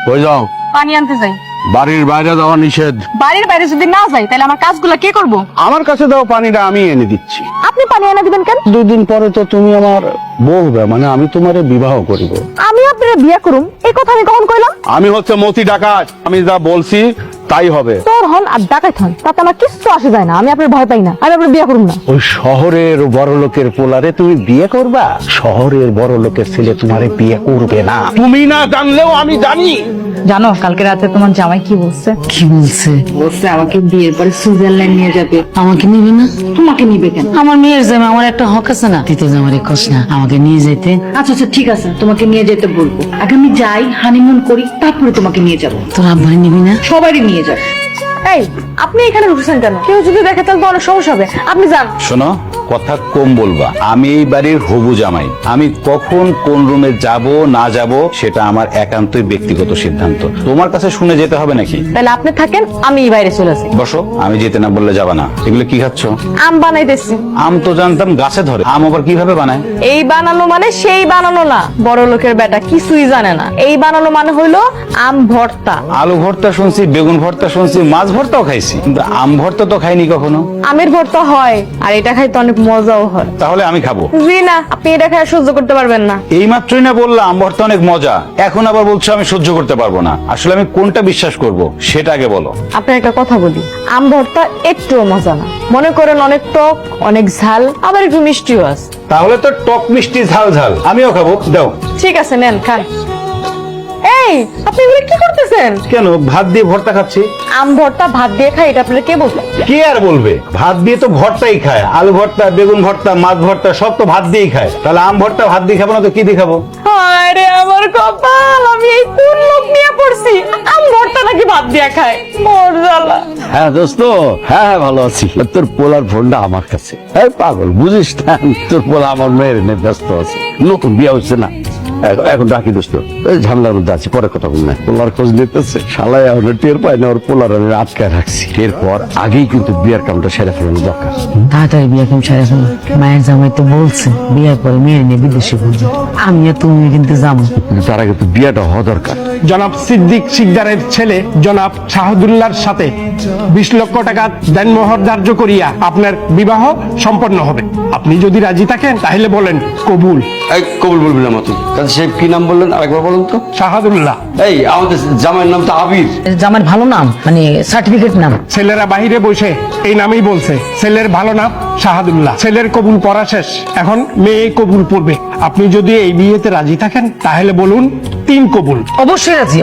কই যাও? পানি আনতে যাই। বাড়ির বাইরে যাওয়া নিষেধ। বাড়ির বাইরে যদি না যাই তাহলে আমার কাজগুলো কে করবো? আমার কাছে দাও, পানিটা আমি এনে দিচ্ছি। আপনি পানি এনে দিবেন কেন? 2 দিন পরে তো তুমি আমার বউ হবে, মানে আমি তোমারে বিবাহ করিব। আমি আপনার বিয়ে করুম এই কথা আমি কখন কইলাম? আমি হচ্ছে মতি ডাকাত, আমি যা বলছি তাই হবে। তোর হন আর ডাকাত হন তাতে আমার কিছু আসে যায় না, আমি আপনার ভয় পাই না, আমি আপনার বিয়ে করুম না। ওই শহরের বড় লোকের পোলারে তুমি বিয়ে করবা? শহরের বড় লোকের ছেলে তোমারে বিয়ে করবে না। তুমি না জানলেও আমি জানি। জানো কালকে রাতে তোমার জামাই কি বলছে? কি বলছে? বলছে আমাকে বিয়ের পরে সুইজারল্যান্ড নিয়ে যাবে। আমাকে নিবে না? তোমাকে নিবে কেন? আমার মেয়ের জামা, আমার একটা হক আছে না? তুই তো জামারে কস না আমাকে নিয়ে যেতে। আচ্ছা আচ্ছা ঠিক আছে, তোমাকে নিয়ে যেতে বলবো। আগে আমি যাই, হানিমুন করি, তারপরে তোমাকে নিয়ে যাবো। তোর আব্বারে নিবি না? সবারই নিয়ে যাবে। এই আপনি এখানে ঢুকছেন কেন? কেউ যদি দেখে তাহলে তো অনেক সমস্যা হবে, আপনি যান। শোনো, কথা কম বলবা। আমি এই বাড়ির হবু জামাই। আমি কখন কোন রুমে যাব না যাব সেটা আমার একান্তই ব্যক্তিগত সিদ্ধান্ত। তোমার কাছে শুনে যেতে হবে নাকি? তাহলে আপনি থাকেন, আমি বাইরে চলে যাই। বসো, আমি যেতে না বললে যাবা না। এগুলো কি খাচ্ছ? আম বানাইতেছি। আম তো জানতাম গাছে ধরে, আম আবার কিভাবে বানায়? এই বানানো মানে সেই বানানো না, বড় লোকের বেটা কিছুই জানে না। এই বানানো মানে হইলো আম ভর্তা। আলু ভর্তা শুনছি, বেগুন ভর্তা শুনছি, মাছ ভর্তাও খাইছি, কিন্তু আম ভর্তা তো খাইনি কখনো। আমের ভর্তা হয় আর এটা খাইতে অনেক মজাও হয়। তাহলে আমি খাবো। জি না, আপনি এটা খাই সহ্য করতে পারবেন না। এই মাত্রই না বললাম আম ভর্তা অনেক মজা, এখন আবার বলছো আমি সহ্য করতে পারবো না। আসলে আমি কোনটা বিশ্বাস করব সেটা আগে বলো। আপনার একটা কথা বলি, আম ভর্তা একটুও মজা না। মনে করেন অনেক টক, অনেক ঝাল, আবার একটু মিষ্টিও আছে। তাহলে তো টক মিষ্টি ঝাল ঝাল আমিও খাবো, দাও। ঠিক আছে নেন খান। এই আপনি এগুলো কি করতেছেন? কেন? ভাত দিয়ে ভর্তা খাচ্ছি। আম ভর্তা ভাত দিয়ে খাই, এটা আপনার কে বলছে? কে আর বলবে? ভাত দিয়ে তো ভর্তাই খায়, আলু ভর্তা, বেগুন ভর্তা, মাছ ভর্তা সব তো ভাত দিয়েই খায়। তাহলে আম ভর্তা ভাত দিয়ে খাবো না তো কি দিয়ে খাবো? আরে আমার কপাল, আমি এই কোন লোক নিয়ে পড়ছি? আম ভর্তা নাকি ভাত দিয়ে খায়? মোর জ্বালা। হ্যাঁ দোস্ত, হ্যাঁ ভালো আছি। তোর পোলার ফোনটা আমার কাছে। এই পাগল বুঝিস না, তোর পোলা আমার মেয়ের নিয়ে ব্যস্ত আছে, নতুন বিয়ে হচ্ছে না। এখন রাখি দোস্ত, এই ঝামেলার মধ্যে আছে, পরে কথা বল না। পোলার খোঁজ নিতেছে, শালায় এখন টের পায় না ওর পোলার আমি আটকায় রাখছি। এরপর আগেই কিন্তু বিয়ার কামটা সেরে ফেলানো দরকার। তাড়াতাড়ি বিয়ে কেমন সারা ফেলো। মায়ের জামাই তো বলছে বিয়ের পরে মেয়ে নিয়ে বিদেশে ঘুরবে। আমি আর তুমি কিন্তু যাবো, কিন্তু তার আগে তো বিয়েটা হওয়া দরকার। জনাব সিদ্দিক শিকদারের ছেলে জনাব শাহাদুল্লাহর সাথে 20 লক্ষ টাকা দেনমোহর ধার্য করিয়া আপনার বিবাহ সম্পন্ন হবে। আপনি যদি রাজি থাকেন তাহলে বলেন কবুল। এই কবুল বলবি না তুই? কাজী সাহেব কি নাম বললেন আরেকবার বলুন তো? শাহাদুল্লাহ। এই আমাদের জামাইয়ের নাম তো আবির। জামার ভালো নাম, মানে সার্টিফিকেট নাম। ছেলেরা বাহিরে বসে এই নামেই বলছে। ছেলের ভালো নাম শাহাদুল্লাহ। ছেলের কবুল পড়া শেষ, এখন মেয়ে কবুল পড়বে। আপনি যদি এই বিয়েতে রাজি থাকেন তাহলে বলুন 3 কবুল। অবশ্যই রাজি।